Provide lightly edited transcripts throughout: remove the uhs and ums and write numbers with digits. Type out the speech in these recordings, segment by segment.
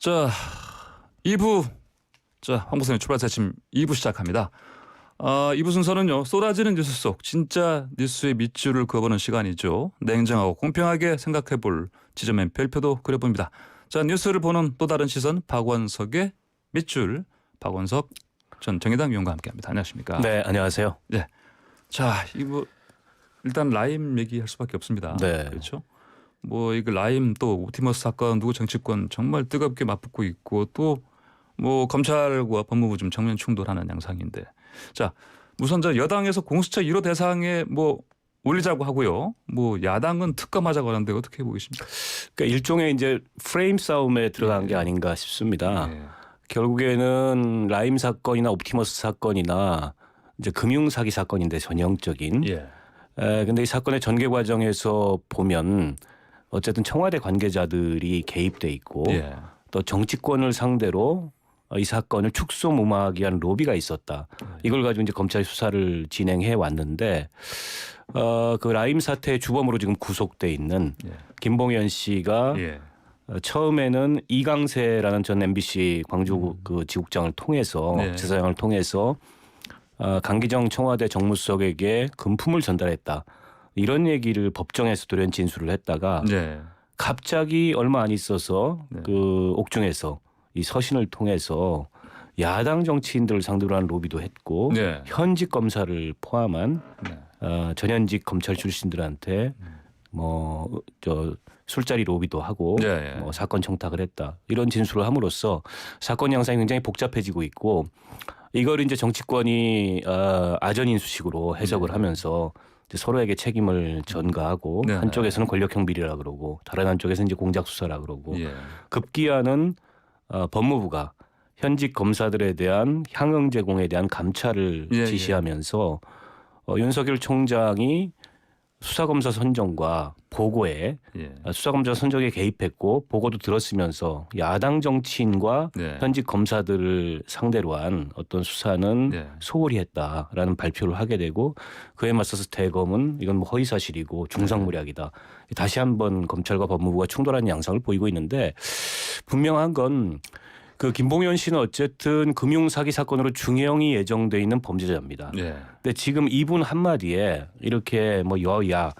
자, 2부. 자, 황보선의 출발사 아침 2부 시작합니다. 2부 순서는요, 쏟아지는 뉴스 속 진짜 뉴스의 밑줄을 그어보는 시간이죠. 냉정하고 공평하게 생각해볼 지점의 별표도 그려봅니다. 자, 뉴스를 보는 또 다른 시선, 박원석의 밑줄. 박원석 전 정의당 의원과 함께합니다. 안녕하십니까? 네, 안녕하세요. 네. 자, 2부 일단 라임 얘기할 수밖에 없습니다. 네. 그렇죠? 뭐 이거 라임 또 옵티머스 사건 누구 정치권 정말 뜨겁게 맞붙고 있고 또 뭐 검찰과 법무부 좀 정면 충돌하는 양상인데, 자 우선 저 여당에서 공수처 1호 대상에 뭐 올리자고 하고요, 뭐 야당은 특검하자고 하는데 어떻게 보이십니까? 그러니까 일종의 이제 프레임 싸움에 들어간 게 아닌가 싶습니다. 결국에는 라임 사건이나 옵티머스 사건이나 이제 금융 사기 사건인데 전형적인. 근데 이 사건의 전개 과정에서 보면 어쨌든 청와대 관계자들이 개입돼 있고 또 정치권을 상대로 이 사건을 축소무마하게 한 로비가 있었다. 이걸 가지고 이제 검찰이 수사를 진행해 왔는데, 그 라임 사태의 주범으로 지금 구속돼 있는 김봉현 씨가 처음에는 이강세라는 전 MBC 광주 그 지국장을 통해서 제사장을 통해서 강기정 청와대 정무수석에게 금품을 전달했다, 이런 얘기를 법정에서 돌연 진술을 했다가 갑자기 얼마 안 있어서 그 옥중에서 이 서신을 통해서 야당 정치인들을 상대로 한 로비도 했고 현직 검사를 포함한 전현직 검찰 출신들한테 뭐 저 술자리 로비도 하고 뭐 사건 청탁을 했다, 이런 진술을 함으로써 사건 양상이 굉장히 복잡해지고 있고, 이걸 이제 정치권이 아전인수식으로 해석을 하면서 이제 서로에게 책임을 전가하고 한쪽에서는 권력형 비리라 그러고 다른 한쪽에서는 이제 공작 수사라 그러고 급기야는 법무부가 현직 검사들에 대한 향응 제공에 대한 감찰을 지시하면서 윤석열 총장이 수사검사 선정과 보고에 수사검사 선정에 개입했고 보고도 들었으면서 야당 정치인과 현직 검사들을 상대로 한 어떤 수사는 소홀히 했다라는 발표를 하게 되고, 그에 맞서서 대검은 이건 뭐 허위사실이고 중상모략이다, 다시 한번 검찰과 법무부가 충돌하는 양상을 보이고 있는데, 분명한 건 그 김봉현 씨는 어쨌든 금융사기 사건으로 중형이 예정돼 있는 범죄자입니다. 근데 지금 이분 한마디에 이렇게 뭐 여야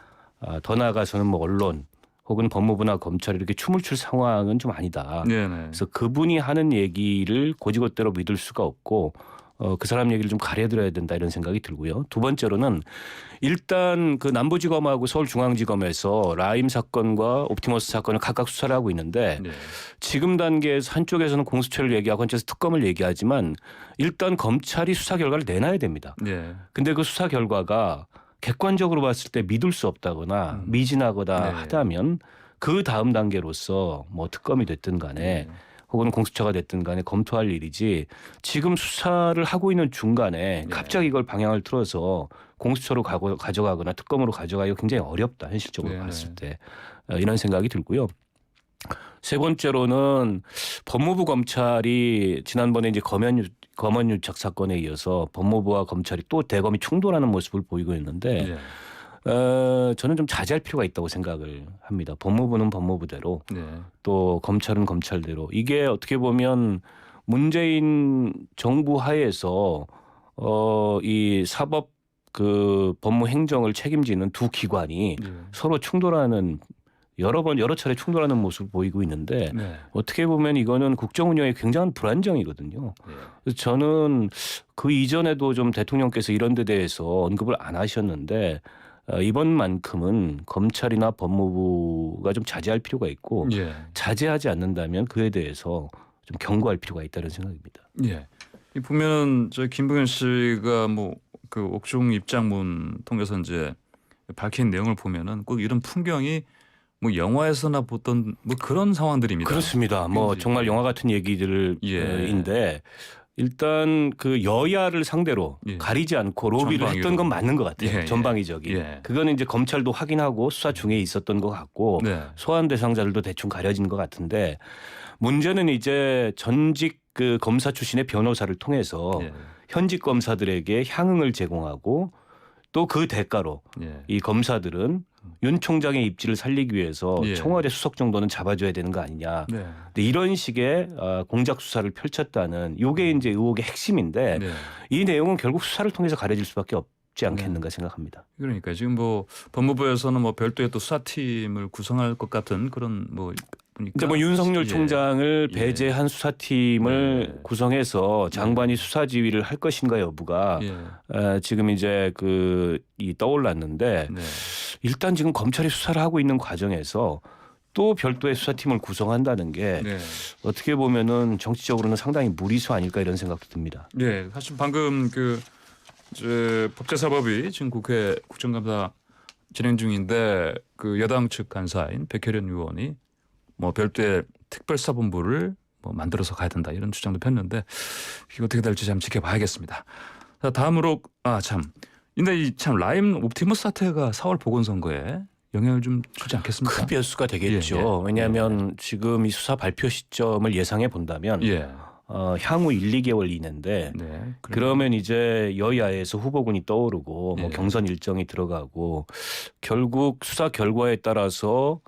더 나아가서는 뭐 언론 혹은 법무부나 검찰이 이렇게 춤을 출 상황은 좀 아니다. 그래서 그분이 하는 얘기를 곧이곧대로 믿을 수가 없고 그 사람 얘기를 좀 가려들어야 된다, 이런 생각이 들고요. 두 번째로는 일단 그 남부지검하고 서울중앙지검에서 라임 사건과 옵티머스 사건을 각각 수사를 하고 있는데 지금 단계에서 한쪽에서는 공수처를 얘기하고 한쪽에서 특검을 얘기하지만 일단 검찰이 수사 결과를 내놔야 됩니다. 근데 그 수사 결과가 객관적으로 봤을 때 믿을 수 없다거나 미진하거나 하다면 그 다음 단계로서 뭐 특검이 됐든 간에 혹은 공수처가 됐든 간에 검토할 일이지, 지금 수사를 하고 있는 중간에 갑자기 이걸 방향을 틀어서 공수처로 가져가거나 특검으로 가져가기가 굉장히 어렵다, 현실적으로 봤을 때. 이런 생각이 들고요. 세 번째로는 법무부 검찰이 지난번에 이제 검언 유착 사건에 이어서 법무부와 검찰이 또 대검이 충돌하는 모습을 보이고 있는데 저는 좀 자제할 필요가 있다고 생각을 합니다. 법무부는 법무부대로 또 검찰은 검찰대로, 이게 어떻게 보면 문재인 정부 하에서 이 사법 그 법무 행정을 책임지는 두 기관이 서로 충돌하는, 여러 차례 충돌하는 모습을 보이고 있는데 어떻게 보면 이거는 국정 운영에 굉장한 불안정이거든요. 그래서 저는 그 이전에도 좀 대통령께서 이런 데 대해서 언급을 안 하셨는데 이번만큼은 검찰이나 법무부가 좀 자제할 필요가 있고 자제하지 않는다면 그에 대해서 좀 경고할 필요가 있다는 생각입니다. 보면은 저 김봉현 씨가 뭐 그 옥중 입장문 통해서 이제 밝힌 내용을 보면은 꼭 이런 풍경이 뭐 영화에서나 보던 뭐 그런 상황들입니다. 그렇습니다. 뭐 정말 영화 같은 얘기들인데 일단 그 여야를 상대로 가리지 않고 로비를 했던 건 맞는 것 같아요. 전방위적인. 그거는 이제 검찰도 확인하고 수사 중에 있었던 것 같고 소환 대상자들도 대충 가려진 것 같은데, 문제는 이제 전직 그 검사 출신의 변호사를 통해서 현직 검사들에게 향응을 제공하고 또 그 대가로 예. 이 검사들은 윤 총장의 입지를 살리기 위해서 예. 청와대 수석 정도는 잡아줘야 되는 거 아니냐. 네. 근데 이런 식의 공작 수사를 펼쳤다는 이게 이제 의혹의 핵심인데 네. 이 내용은 결국 수사를 통해서 가려질 수밖에 없지 않겠는가 생각합니다. 그러니까 지금 뭐 법무부에서는 뭐 별도의 또 수사팀을 구성할 것 같은 그런 뭐 보니까 이제 뭐 윤석열 예. 총장을 예. 배제한 수사팀을 네. 구성해서 장관이 수사 지휘를 할 것인가 여부가 예. 지금 이제 이 떠올랐는데 네. 일단 지금 검찰이 수사를 하고 있는 과정에서 또 별도의 수사팀을 구성한다는 게 네. 어떻게 보면은 정치적으로는 상당히 무리수 아닐까 이런 생각도 듭니다. 네, 사실 방금 법제사법이 지금 국회 국정감사 진행 중인데 그 여당 측 간사인 백혜련 의원이 뭐 별도의 특별사본부를 뭐 만들어서 가야 된다 이런 주장도 폈는데 이게 어떻게 될지 참 지켜봐야겠습니다. 자, 다음으로 근데 이 참 라임 옵티머스 사태가 4월 보궐선거에 영향을 좀 주지 않겠습니까? 큰 변수가 되겠죠. 예, 예. 왜냐하면 지금 이 수사 발표 시점을 예상해 본다면 예. 향후 1, 2개월 이내인데 네. 그러면 이제 여야에서 후보군이 떠오르고 뭐 예. 경선 일정이 들어가고 결국 수사 결과에 따라서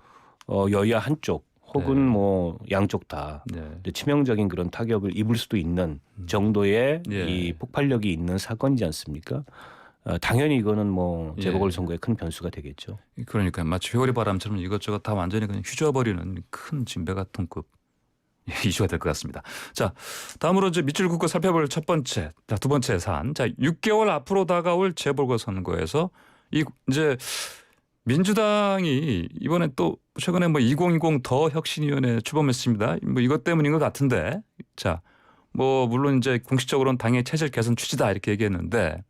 여야 한쪽 혹은 네. 뭐 양쪽 다 네. 치명적인 그런 타격을 입을 수도 있는 정도의 예. 이 폭발력이 있는 사건이지 않습니까? 당연히 이거는 뭐 예. 재보궐선거에 큰 변수가 되겠죠. 그러니까 마치 회오리 바람처럼 이것저것 다 완전히 그냥 휘저어버리는 큰 진배가통급 이슈가 될 것 같습니다. 자, 다음으로 이제 밑줄 긋고 살펴볼 두 번째 사안. 자, 6개월 앞으로 다가올 재보궐선거에서 이제 민주당이 이번에 또 최근에 뭐 2020 더 혁신위원회 출범했습니다. 뭐 이것 때문인 것 같은데, 자, 뭐 물론 이제 공식적으로는 당의 체질 개선 취지다 이렇게 얘기했는데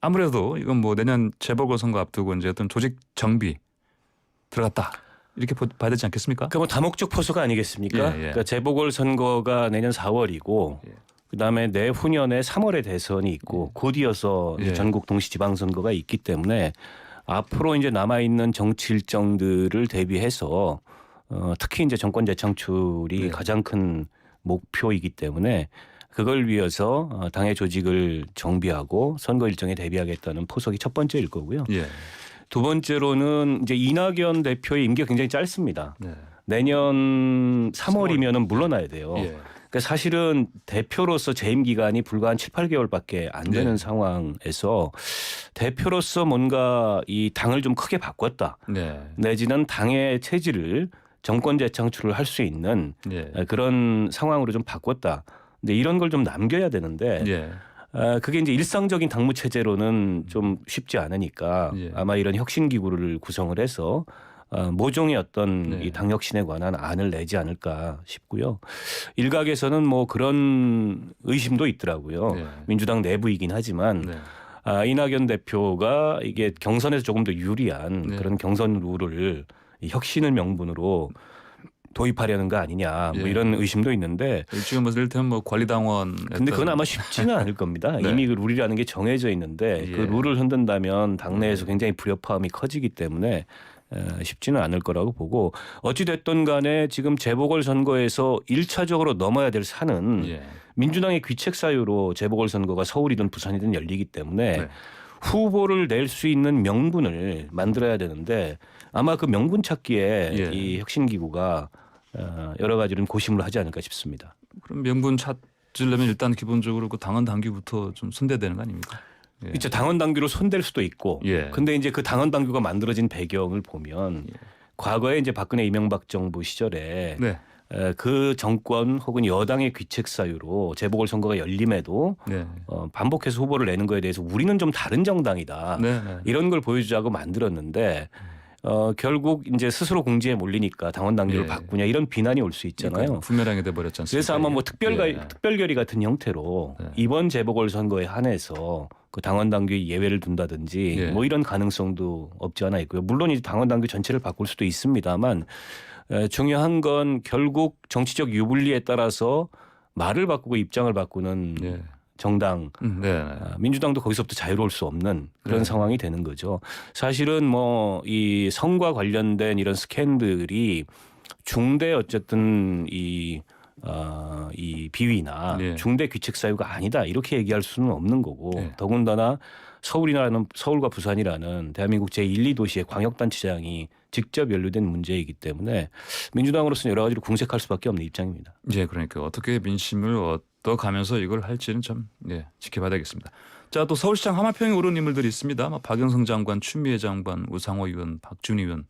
아무래도 이건 뭐 내년 재보궐선거 앞두고 이제 어떤 조직 정비 들어갔다. 이렇게 봐야 되지 않겠습니까? 그뭐 다목적 포수가 아니겠습니까? 예, 예. 그러니까 재보궐선거가 내년 4월이고 예. 그다음에 내후년에 3월에 대선이 있고 곧 이어서 이제 예. 전국 동시지방선거가 있기 때문에 앞으로 이제 남아 있는 정치 일정들을 대비해서 특히 이제 정권 재창출이 네. 가장 큰 목표이기 때문에 그걸 위해서 당의 조직을 정비하고 선거 일정에 대비하겠다는 포석이 첫 번째일 거고요. 예. 두 번째로는 이제 이낙연 대표의 임기가 굉장히 짧습니다. 네. 내년 3월이면은 물러나야 돼요. 예. 그러니까 사실은 대표로서 재임 기간이 불과 한 7, 8개월밖에 안 되는 네. 상황에서 대표로서 뭔가 이 당을 좀 크게 바꿨다. 네. 내지는 당의 체질을 정권 재창출을 할 수 있는 예. 그런 상황으로 좀 바꿨다. 근데 이런 걸 좀 남겨야 되는데 예. 그게 이제 일상적인 당무 체제로는 좀 쉽지 않으니까 예. 아마 이런 혁신 기구를 구성을 해서 모종의 어떤 네. 이 당 혁신에 관한 안을 내지 않을까 싶고요. 일각에서는 뭐 그런 의심도 있더라고요. 네. 민주당 내부이긴 하지만 네. 이낙연 대표가 이게 경선에서 조금 더 유리한 네. 그런 경선 룰을 이 혁신을 명분으로 도입하려는 거 아니냐 뭐 예. 이런 의심도 있는데 지금 뭐 이를테면 뭐 관리당원 근데 그건 아마 쉽지는 않을 겁니다. 네. 이미 그 룰이라는 게 정해져 있는데 예. 그 룰을 흔든다면 당내에서 굉장히 불협화음이 커지기 때문에 쉽지는 않을 거라고 보고 어찌 됐든 간에 지금 재보궐선거에서 1차적으로 넘어야 될 산은 예. 민주당의 귀책 사유로 재보궐선거가 서울이든 부산이든 열리기 때문에 네. 후보를 낼 수 있는 명분을 만들어야 되는데 아마 그 명분 찾기에 예. 이 혁신기구가 여러 가지를 고심을 하지 않을까 싶습니다. 그럼 명분 찾으려면 일단 기본적으로 그 당헌 당규부터 좀 손대되는 거 아닙니까? 예. 이제 당헌 당규로 손댈 수도 있고, 예. 근데 이제 그 당헌 당규가 만들어진 배경을 보면 과거에 이제 박근혜 이명박 정부 시절에 네. 그 정권 혹은 여당의 귀책 사유로 재보궐선거가 열림에도 네. 반복해서 후보를 내는 거에 대해서 우리는 좀 다른 정당이다. 네. 네. 이런 걸 보여주자고 만들었는데 결국 이제 스스로 공지에 몰리니까 당원 당규를 예. 바꾸냐 이런 비난이 올 수 있잖아요. 그러니까 부메랑이 돼 버렸지 않습니까? 그래서 아마 뭐 예. 특별결의 같은 형태로 네. 이번 재보궐선거에 한해서 그 당원 당규 예외를 둔다든지 예. 뭐 이런 가능성도 없지 않아 있고요. 물론 이제 당원 당규 전체를 바꿀 수도 있습니다만 중요한 건 결국 정치적 유불리에 따라서 말을 바꾸고 입장을 바꾸는 예. 정당 네. 민주당도 거기서부터 자유로울 수 없는 그런 네. 상황이 되는 거죠. 사실은 뭐 이 선과 관련된 이런 스캔들이 중대 어쨌든 이 비위나 네. 중대 귀책 사유가 아니다 이렇게 얘기할 수는 없는 거고 네. 더군다나 서울과 부산이라는 대한민국 제1, 2도시의 광역단체장이 직접 연루된 문제이기 때문에 민주당으로서는 여러 가지로 궁색할 수밖에 없는 입장입니다. 예, 그러니까 어떻게 민심을 얻어가면서 이걸 할지는 좀 지켜봐야 되겠습니다. 자, 또 서울시장 하마평에 오른 인물들이 있습니다. 박영선 장관, 추미애 장관, 우상호 의원, 박준희 의원.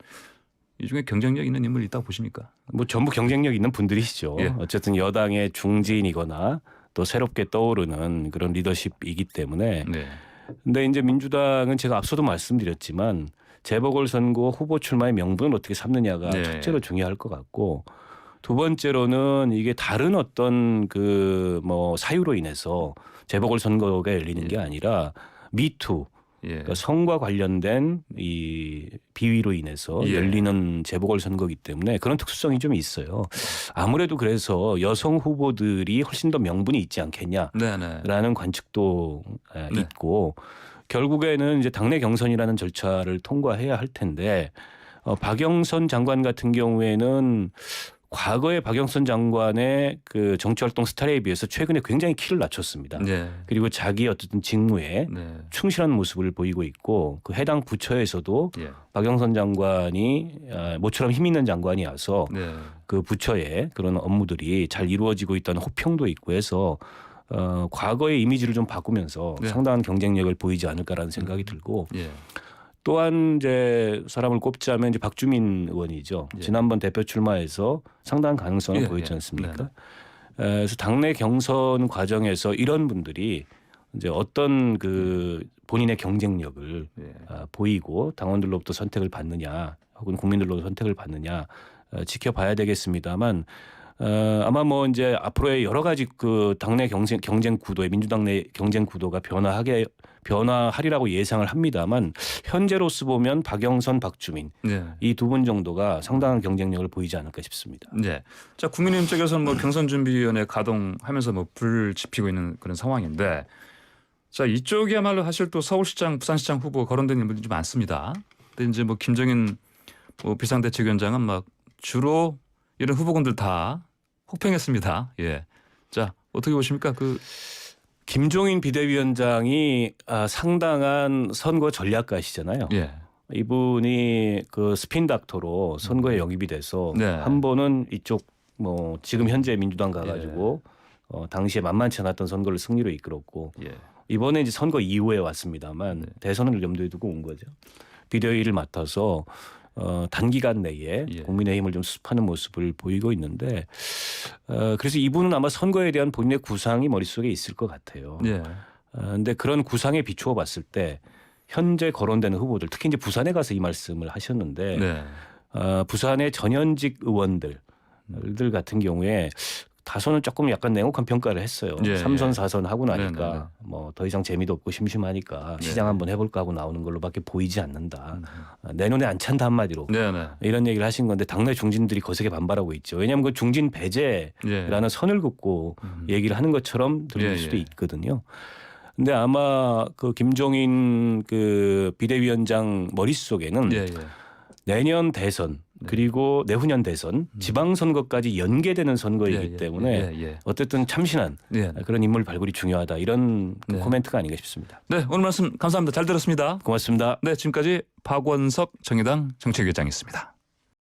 이 중에 경쟁력 있는 인물이 있다고 보십니까? 뭐 전부 경쟁력 있는 분들이시죠. 예. 어쨌든 여당의 중진이거나 또 새롭게 떠오르는 그런 리더십이기 때문에. 네. 근데 이제 민주당은 제가 앞서도 말씀드렸지만 재보궐선거 후보 출마의 명분을 어떻게 삼느냐가 네. 첫째로 중요할 것 같고, 두 번째로는 이게 다른 어떤 그 뭐 사유로 인해서 재보궐선거가 열리는 게 아니라 미투, 그러니까 성과 관련된 이 비위로 인해서 열리는 재보궐선거이기 때문에 그런 특수성이 좀 있어요. 아무래도 그래서 여성 후보들이 훨씬 더 명분이 있지 않겠냐라는 관측도 있고, 결국에는 이제 당내 경선이라는 절차를 통과해야 할 텐데, 박영선 장관 같은 경우에는 과거에 박영선 장관의 그 정치활동 스타일에 비해서 최근에 굉장히 키를 낮췄습니다. 그리고 자기 어쨌든 직무에 충실한 모습을 보이고 있고, 그 해당 부처에서도 박영선 장관이 모처럼 힘 있는 장관이 와서 그 부처의 그런 업무들이 잘 이루어지고 있다는 호평도 있고 해서 과거의 이미지를 좀 바꾸면서 상당한 경쟁력을 보이지 않을까라는 생각이 들고, 또한 이제 사람을 꼽자면 이제 박주민 의원이죠. 지난번 대표 출마해서 상당한 가능성을 보였지 않습니까? 그래서 당내 경선 과정에서 이런 분들이 이제 어떤 그 본인의 경쟁력을 보이고 당원들로부터 선택을 받느냐, 혹은 국민들로부터 선택을 받느냐 지켜봐야 되겠습니다만, 아마 뭐 이제 앞으로의 여러 가지 그 당내 경쟁 구도의 민주당 내 경쟁 구도가 변화하리라고 예상을 합니다만, 현재로서 보면 박영선, 박주민 이 두 분 정도가 상당한 경쟁력을 보이지 않을까 싶습니다. 네. 자, 국민의힘 쪽에서는 뭐 경선준비위원회 가동하면서 뭐 불 지피고 있는 그런 상황인데, 자, 이쪽이야말로 사실 또 서울시장, 부산시장 후보 거론된 인물들이 좀 많습니다. 근데 이제 뭐 김정인 뭐 비상대책위원장은 막 주로 이런 후보군들 다 혹평했습니다. 예. 자, 어떻게 보십니까? 김종인 비대위원장이 상당한 선거 전략가시잖아요. 이분이 그 스핀 닥터로 선거에 영입이 돼서 한 번은 이쪽 뭐 지금 현재 민주당 가가지고 당시에 만만치 않았던 선거를 승리로 이끌었고, 이번에 이제 선거 이후에 왔습니다만 대선을 염두에 두고 온 거죠. 비대위를 맡아서 단기간 내에 국민의힘을 좀 수습하는 모습을 보이고 있는데, 그래서 이분은 아마 선거에 대한 본인의 구상이 머릿속에 있을 것 같아요. 그런데 그런 구상에 비추어 봤을 때 현재 거론되는 후보들, 특히 이제 부산에 가서 이 말씀을 하셨는데, 부산의 전현직 의원들 같은 경우에 다소는 조금 약간 냉혹한 평가를 했어요. 3선 4선 하고 나니까 뭐 더 이상 재미도 없고 심심하니까 시장 한번 해볼까 하고 나오는 걸로밖에 보이지 않는다. 내 눈에 안 찬다 한마디로 이런 얘기를 하신 건데, 당내 중진들이 거세게 반발하고 있죠. 왜냐하면 그 중진 배제라는 선을 긋고 얘기를 하는 것처럼 들릴 수도 있거든요. 근데 아마 그 김종인 그 비대위원장 머릿속에는 내년 대선 그리고 내후년 대선, 지방선거까지 연계되는 선거이기 때문에 어쨌든 참신한 그런 인물 발굴이 중요하다, 이런 코멘트가 아닌가 싶습니다. 네, 오늘 말씀 감사합니다. 잘 들었습니다. 고맙습니다. 네, 지금까지 박원석 정의당 정책위원장이었습니다.